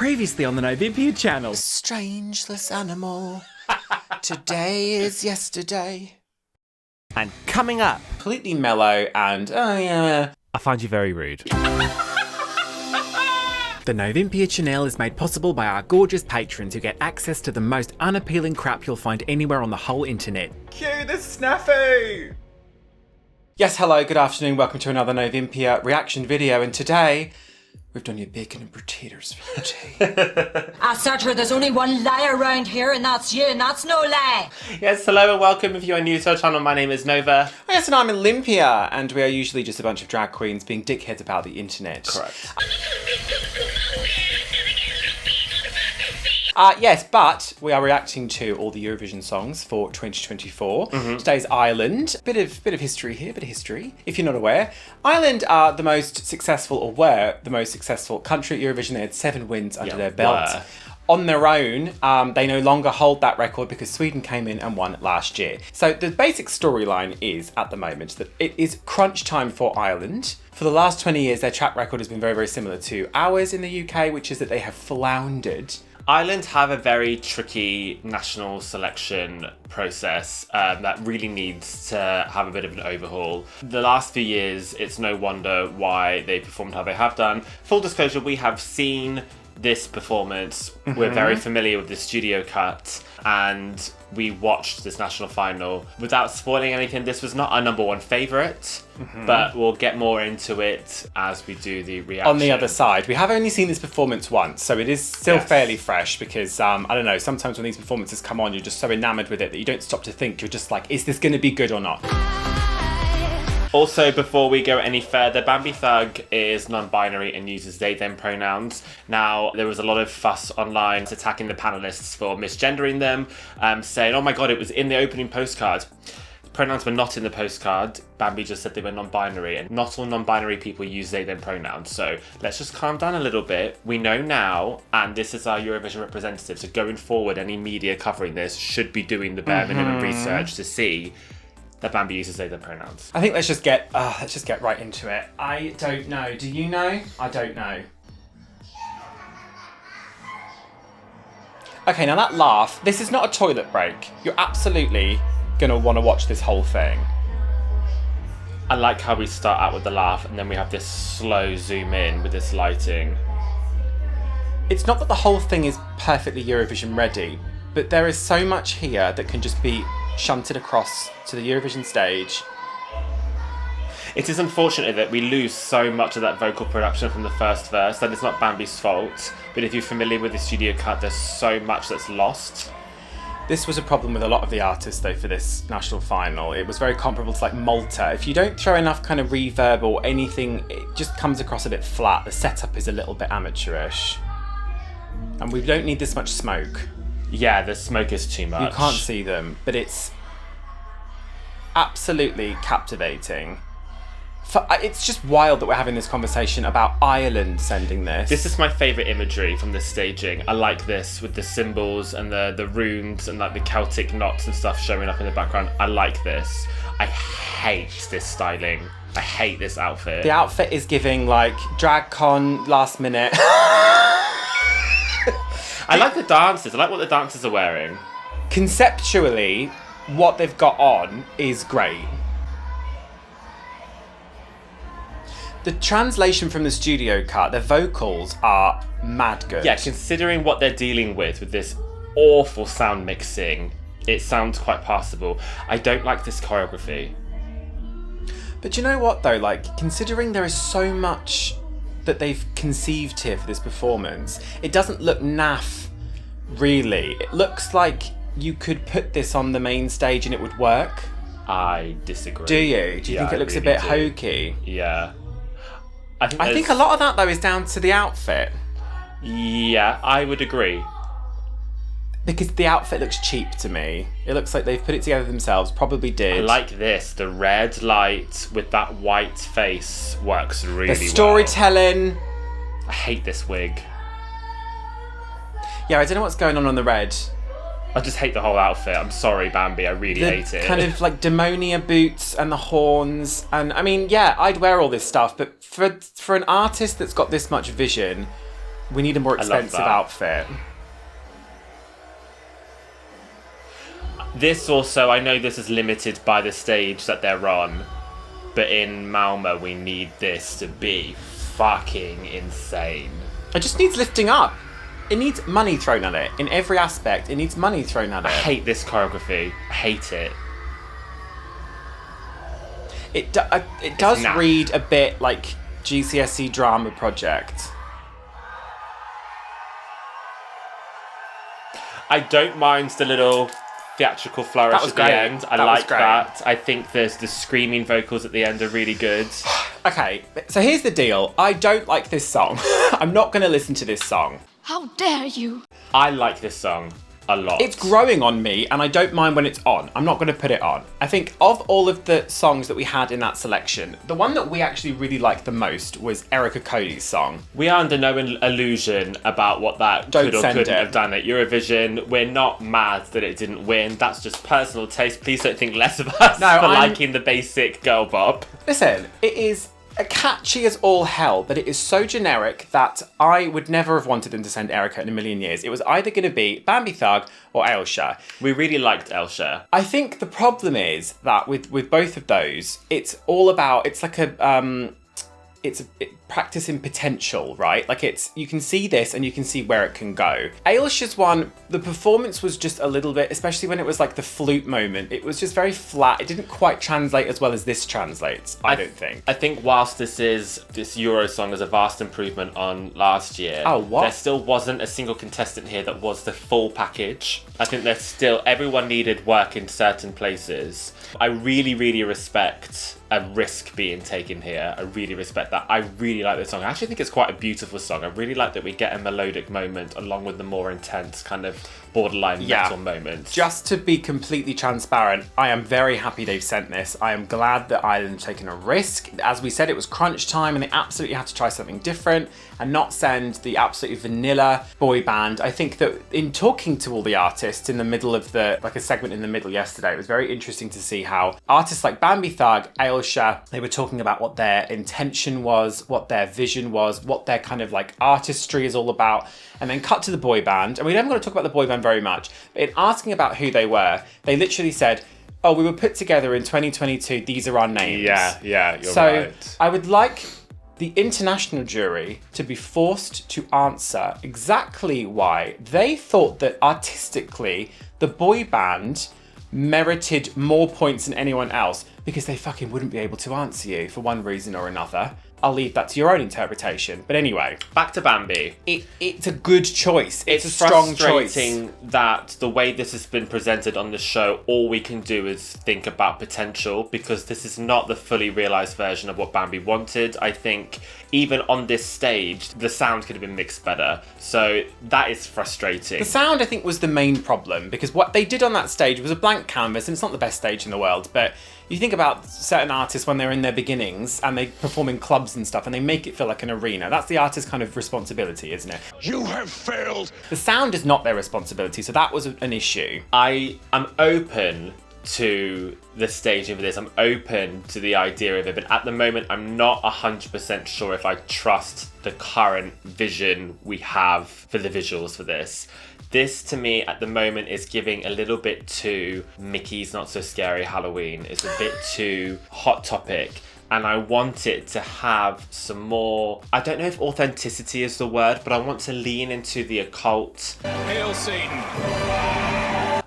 Previously on the Novympia channel. Strangeless animal. Today is yesterday. And coming up, Completely mellow and, oh yeah. I find you very rude. The Novympia channel is made possible by our gorgeous patrons who get access to the most unappealing crap you'll find anywhere on the whole internet. Cue the snafu! Yes, hello, good afternoon, welcome to another Novympia reaction video, and today we've done your bacon and potatoes for your tea. I said her, there's only one liar around here, and that's you, and that's no lie. Yes, hello and welcome if you are new to our channel. My name is Nova. Yes, and I'm Olympia, and we are usually just a bunch of drag queens being dickheads about the internet. Correct. Yes, but we are reacting to all the Eurovision songs for 2024. Today's Ireland. Bit of history here, If you're not aware, Ireland are the most successful, or were the most successful country at Eurovision. They had 7 wins under their belt. On their own, they no longer hold that record because Sweden came in and won last year. So the basic storyline is, at the moment, that it is crunch time for Ireland. For the last 20 years, their track record has been very, very similar to ours in the UK, which is that they have floundered. Ireland have a very tricky national selection process that really needs to have a bit of an overhaul. The last few years, it's no wonder why they performed how they have done. Full disclosure, we have seen this performance. We're very familiar with the studio cut, and we watched this national final. Without spoiling anything, this was not our number one favourite, but we'll get more into it as we do the reaction. On the other side, we have only seen this performance once, so it is still fairly fresh because, I don't know, sometimes when these performances come on, you're just so enamoured with it that you don't stop to think. You're just like, is this going to be good or not? Also, before we go any further, Bambie Thug is non-binary and uses they, them pronouns. Now, there was a lot of fuss online attacking the panellists for misgendering them, saying, oh my god, it was in the opening postcard. The pronouns were not in the postcard. Bambie just said they were non-binary, and not all non-binary people use they, them pronouns. So let's just calm down a little bit. We know now, and this is our Eurovision representative, so going forward, any media covering this should be doing the bare minimum research to see that Bambie uses they, them pronouns. I think let's just get right into it. I don't know. Do you know? I don't know. Okay, now that laugh, this is not a toilet break. You're absolutely gonna want to watch this whole thing. I like how we start out with the laugh and then we have this slow zoom in with this lighting. It's not that the whole thing is perfectly Eurovision ready, but there is so much here that can just be shunted across to the Eurovision stage. It is unfortunate that we lose so much of that vocal production from the first verse. That it's not Bambie's fault, but if you're familiar with the studio cut, there's so much that's lost. This was a problem with a lot of the artists though for this national final. It was very comparable to like Malta. If you don't throw enough kind of reverb or anything, it just comes across a bit flat. The setup is a little bit amateurish. And we don't need this much smoke. Yeah, the smoke is too much. You can't see them, but it's absolutely captivating. It's just wild that we're having this conversation about Ireland sending this. This is my favourite imagery from the staging. I like this with the symbols and the runes and like the Celtic knots and stuff showing up in the background. I like this. I hate this styling. I hate this outfit. The outfit is giving like drag con last minute. I like the dances. I like what the dancers are wearing. Conceptually, what they've got on is great. The translation from the studio cut, their vocals are mad good. Yeah, considering what they're dealing with this awful sound mixing, it sounds quite passable. I don't like this choreography. But you know what though, like, considering there is so much that they've conceived here for this performance, it doesn't look naff, really. It looks like you could put this on the main stage and it would work. I disagree. Do you? Do you think it looks a bit hokey? Yeah. I think a lot of that though is down to the outfit. Yeah, I would agree. Because the outfit looks cheap to me. It looks like they've put it together themselves, probably did. I like this. The red light with that white face works really well. The storytelling. I hate this wig. Yeah, I don't know what's going on the red. I just hate the whole outfit. I'm sorry, Bambie. I really hate it. Kind of like demonia boots and the horns. And I mean, yeah, I'd wear all this stuff. But for an artist that's got this much vision, We need a more I love expensive that. outfit. This also, I know this is limited by the stage that they're on, but in Malmo we need this to be fucking insane. It just needs lifting up. It needs money thrown at it. In every aspect, it needs money thrown at it. I hate this choreography. I hate it. It does naff. read a bit like GCSE drama project. I don't mind the little theatrical flourish That was at the great. end. I That was like great. that. I think the screaming vocals at the end are really good. Okay, so here's the deal. I don't like this song. I'm not going to listen to this song. How dare you? I like this song a lot. It's growing on me, and I don't mind when it's on. I'm not going to put it on. I think of all of the songs that we had in that selection, the one that we actually really liked the most was Erica Cody's song. We are under no illusion about what that Don't could or send couldn't it. have done at Eurovision. We're not mad that it didn't win. That's just personal taste. Please don't think less of us No, for I'm- liking the basic girl bop. Listen, it is catchy as all hell, but it is so generic that I would never have wanted them to send Erica in a million years. It was either going to be Bambie Thug or Ailsa. We really liked Ailsa. I think the problem is that with both of those, it's all about, it's like a practicing potential, right? Like you can see this and you can see where it can go. Ailsa's one, the performance was just a little bit, especially when it was like the flute moment, it was just very flat. It didn't quite translate as well as this translates, I don't think. I think whilst this Eurosong is a vast improvement on last year, Oh, what? there still wasn't a single contestant here that was the full package. I think there's still, everyone needed work in certain places. I really, really respect a risk being taken here. I really respect that. I really like this song. I actually think it's quite a beautiful song. I really like that we get a melodic moment along with the more intense kind of borderline metal moments. Just to be completely transparent, I am very happy they've sent this. I am glad that Ireland's taken a risk. As we said, it was crunch time and they absolutely had to try something different and not send the absolutely vanilla boy band. I think that in talking to all the artists in the middle of like a segment in the middle yesterday, it was very interesting to see how artists like Bambie Thug, Ailsa, they were talking about what their intention was, what their vision was, what their kind of like artistry is all about, and then cut to the boy band. And we haven't got to talk about the boy band very much, but in asking about who they were, they literally said, oh, we were put together in 2022, these are our names. Yeah, you're So right. I would like the international jury to be forced to answer exactly why they thought that artistically the boy band merited more points than anyone else, because they fucking wouldn't be able to answer you for one reason or another. I'll leave that to your own interpretation. But anyway, Back to Bambi. it's a good choice. It's a strong choice. frustrating that the way this has been presented on the show, all we can do is think about potential, because this is not the fully realised version of what Bambi wanted. I think even on this stage, the sound could have been mixed better. So that is frustrating. The sound, I think, was the main problem, because what they did on that stage was a blank canvas, and it's not the best stage in the world, but you think about certain artists when they're in their beginnings and they perform in clubs and stuff and they make it feel like an arena. That's the artist's kind of responsibility, isn't it? You have failed. The sound is not their responsibility, so that was an issue. I am open to the staging for this. I'm open to the idea of it, but at the moment I'm not 100% sure if I trust the current vision we have for the visuals for this. This, to me, at the moment, is giving a little bit too Mickey's Not So Scary Halloween. It's a bit too Hot Topic. And I want it to have some more, I don't know if authenticity is the word, but I want to lean into the occult. Hail Satan.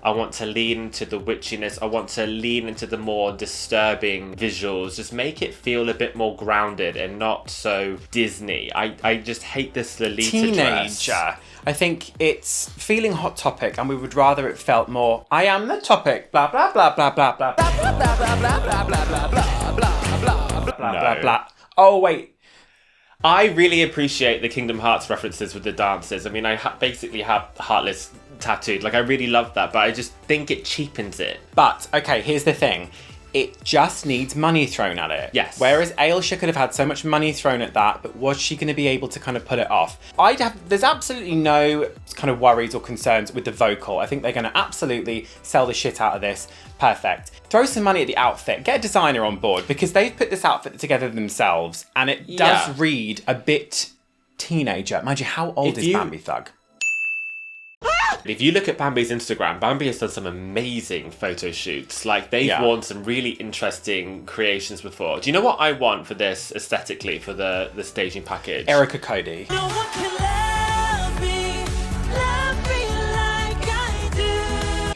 I want to lean into the witchiness. I want to lean into the more disturbing visuals. Just make it feel a bit more grounded and not so Disney. I just hate this Lolita dress. Teenager. I think it's feeling Hot Topic, and we would rather it felt more, I am the topic, blah, blah, blah, blah, blah, blah, blah, blah, blah, blah, blah, blah, blah, blah, blah, blah, blah, blah. Oh, wait. I really appreciate the Kingdom Hearts references with the dances. I mean, I basically have Heartless tattooed. Like, I really love that, but I just think it cheapens it. But, okay, here's the thing. It just needs money thrown at it. Yes. Whereas Ailsa could have had so much money thrown at that, but was she going to be able to kind of pull it off? There's absolutely no kind of worries or concerns with the vocal. I think they're going to absolutely sell the shit out of this. Perfect. Throw some money at the outfit. Get a designer on board, because they've put this outfit together themselves, and it does read a bit teenager. Mind you, how old is Bambie Thug? If you look at Bambi's Instagram, Bambi has done some amazing photo shoots. Like, they've worn some really interesting creations before. Do you know what I want for this aesthetically, for the staging package? Erica Cody. No one can love me like I do.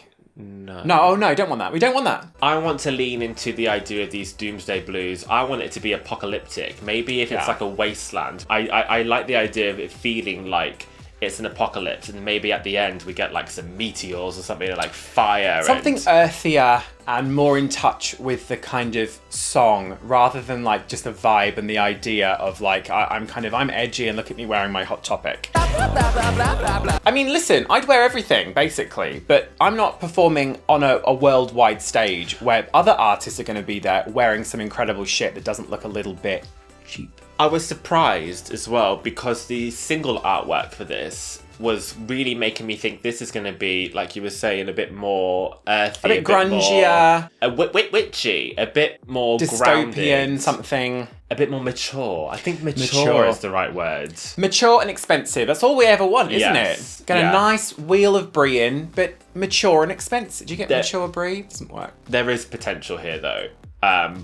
No, oh no, don't want that. We don't want that. I want to lean into the idea of these Doomsday Blues. I want it to be apocalyptic. Maybe if it's like a wasteland. I like the idea of it feeling like it's an apocalypse, and maybe at the end we get like some meteors or something, like fire. Something earthier and more in touch with the kind of song, rather than like just a vibe and the idea of like, I'm edgy and look at me wearing my Hot Topic. I mean, listen, I'd wear everything basically, but I'm not performing on a worldwide stage where other artists are going to be there wearing some incredible shit that doesn't look a little bit cheap. I was surprised as well because the single artwork for this was really making me think this is going to be, like you were saying, a bit more earthy, a bit grungier, witchy, a bit more dystopian, grounded, something. A bit more mature. I think mature is the right word. Mature and expensive. That's all we ever want, isn't Yes. it? Get Yeah. a nice wheel of brie in, but mature and expensive. Do you get mature brie? It doesn't work. There is potential here, though.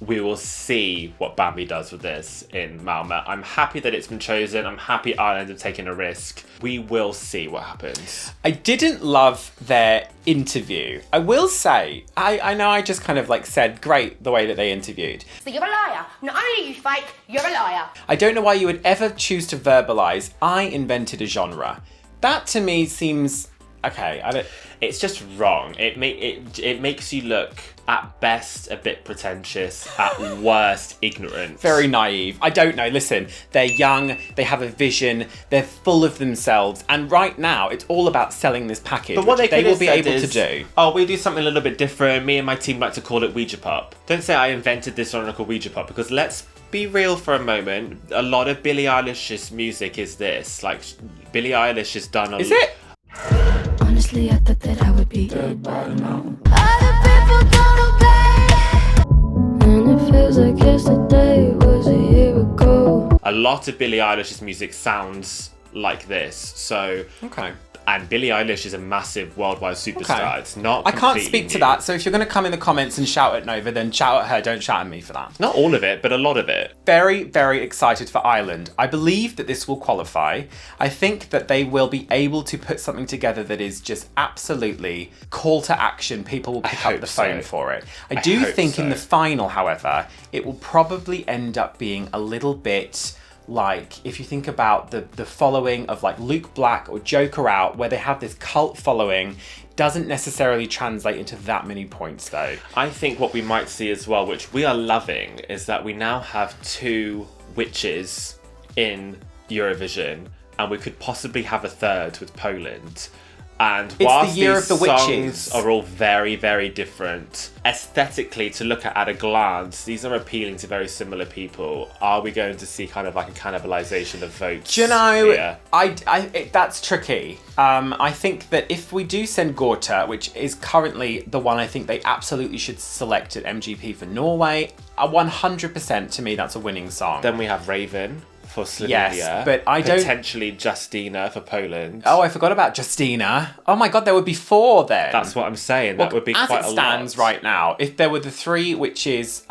We will see what Bambi does with this in Malmö. I'm happy that it's been chosen. I'm happy Ireland have taken a risk. We will see what happens. I didn't love their interview. I will say, I know I just kind of like said, great, the way that they interviewed. So you're a liar. Not only are you fake, you're a liar. I don't know why you would ever choose to verbalise, I invented a genre. That to me seems, okay, I don't... It's just wrong. It makes you look, at best, a bit pretentious, at worst, ignorant. Very naive. I don't know. Listen, they're young, they have a vision, they're full of themselves, and right now it's all about selling this package, But what which they they could will have be said able to is, do. oh, we do something a little bit different. Me and my team like to call it Ouija Pop. Don't say I invented this genre called Ouija Pop, because let's be real for a moment. A lot of Billie Eilish's music is this. Like, Billie Eilish has done a... Is it? Honestly, I thought that I would be dead by now. Other people don't obey, and it feels like yesterday was a year ago. A lot of Billie Eilish's music sounds like this. So... Okay. And Billie Eilish is a massive worldwide superstar. Okay. It's not I can't completely speak to new. that, so if you're going to come in the comments and shout at Nova, then shout at her, don't shout at me for that. Not all of it, but a lot of it. Very, very excited for Ireland. I believe that this will qualify. I think that they will be able to put something together that is just absolutely call to action. People will pick up hope the phone so. for it. I I do hope think in so. the final, however, it will probably end up being a little bit... like, if you think about the following of like Luke Black or Joker Out, where they have this cult following, doesn't necessarily translate into that many points though. I think what we might see as well, which we are loving, is that we now have 2 witches in Eurovision, and we could possibly have a third with Poland. And whilst the year these of the songs witches. are all very, very different, aesthetically, to look at a glance, these are appealing to very similar people. Are we going to see kind of like a cannibalization of votes? Do you know, here? that's tricky. I think that if we do send Gorta, which is currently the one I think they absolutely should select at MGP for Norway, 100% to me that's a winning song. Then we have Raven for Slovenia. Yes, but I don't... Potentially Justina for Poland. Oh, I forgot about Justina. Oh my god, there would be 4 then. That's what I'm saying. That would be as quite it a stands lot. right now, if there were the 3 witches,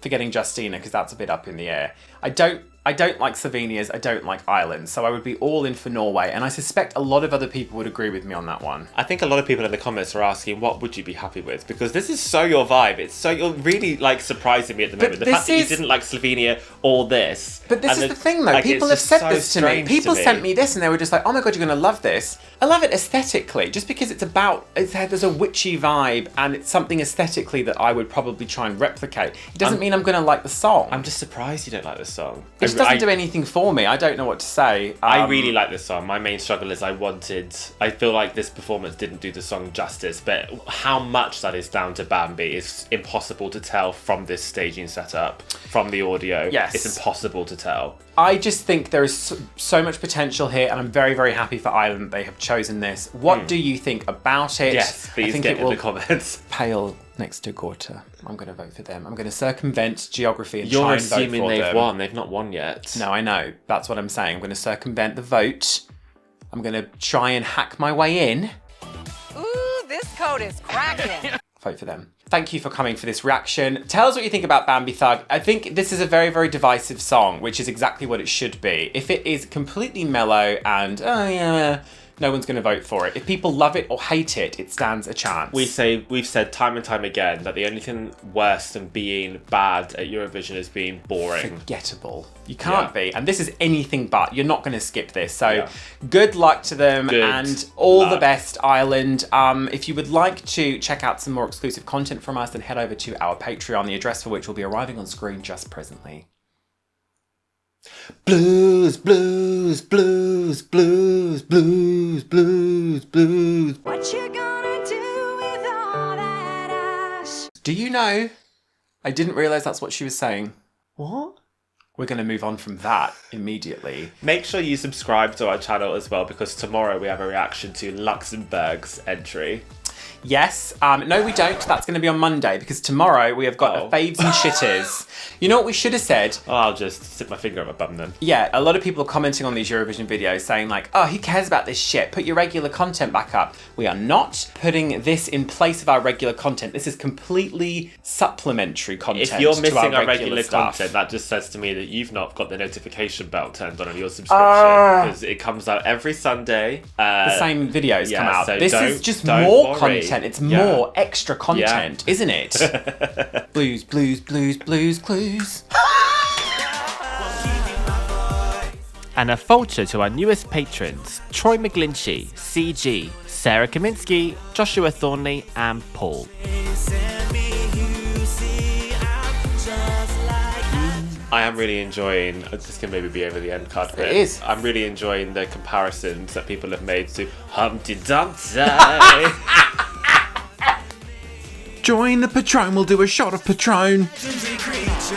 forgetting Justina, because that's a bit up in the air. I don't like Slovenia's, I don't like Ireland, so I would be all in for Norway, and I suspect a lot of other people would agree with me on that one. I think a lot of people in the comments are asking, what would you be happy with? Because this is so your vibe. You're really like surprising me at the moment. The fact that you didn't like Slovenia or this. But this is the thing though, like, people have it's said just this so to me. strange People to sent me this and they were just like, oh my god, you're going to love this. I love it aesthetically, just because there's a witchy vibe and it's something aesthetically that I would probably try and replicate. It doesn't mean I'm going to like the song. I'm just surprised you don't like this song. It just doesn't do anything for me. I don't know what to say. I really like this song. My main struggle is I feel like this performance didn't do the song justice, but how much that is down to Bambi is impossible to tell from this staging setup, from the audio. Yes. It's impossible to tell. I just think there is so much potential here, and I'm very, very happy for Ireland they have chosen this. What do you think about it? Yes, please I think get it in will the comments. pale next to Gorta. I'm going to vote for them. I'm going to circumvent geography and You're try and vote assuming for they've them. won. They've not won yet. No, I know. That's what I'm saying. I'm going to circumvent the vote. I'm going to try and hack my way in. Ooh, this code is cracking. Vote for them. Thank you for coming for this reaction. Tell us what you think about Bambie Thug. I think this is a very, very divisive song, which is exactly what it should be. If it is completely mellow and, oh yeah, no one's going to vote for it. If people love it or hate it, it stands a chance. We've said time and time again that the only thing worse than being bad at Eurovision is being boring. Forgettable. You can't Yeah. be. And this is anything but. You're not going to skip this. So Yeah. good luck to them Good and all the luck. best, Ireland. If you would like to check out some more exclusive content from us, then head over to our Patreon, the address for which will be arriving on screen just presently. Blues, blues, blues, blues, blues, blues, blues. What you gonna do with all that ash? Do you know? I didn't realise that's what she was saying. What? We're going to move on from that immediately. Make sure you subscribe to our channel as well, because tomorrow we have a reaction to Luxembourg's entry. Yes. No, we don't. That's going to be on Monday, because tomorrow we have got Oh. a faves and shitters. You know what we should have said? Oh, I'll just stick my finger up my bum then. Yeah, a lot of people are commenting on these Eurovision videos saying like, oh, who cares about this shit? Put your regular content back up. We are not putting this in place of our regular content. This is completely supplementary content. If you're to missing our our regular stuff. content, that just says to me that you've not got the notification bell turned on your subscription, because it comes out every Sunday. The same videos yeah, come out. so This is don't- just don't more worry. content. It's Yeah. more extra content, isn't it? Blues, blues, blues, blues, clues. And a voucher to our newest patrons, Troy McGlinchey, CG, Sarah Kaminsky, Joshua Thornley, and Paul. I am really enjoying, this can maybe be over the end card bit. It is. I'm really enjoying the comparisons that people have made to Humpty Dumpty. Join the Patron, we'll do a shot of Patron. Legendary creature.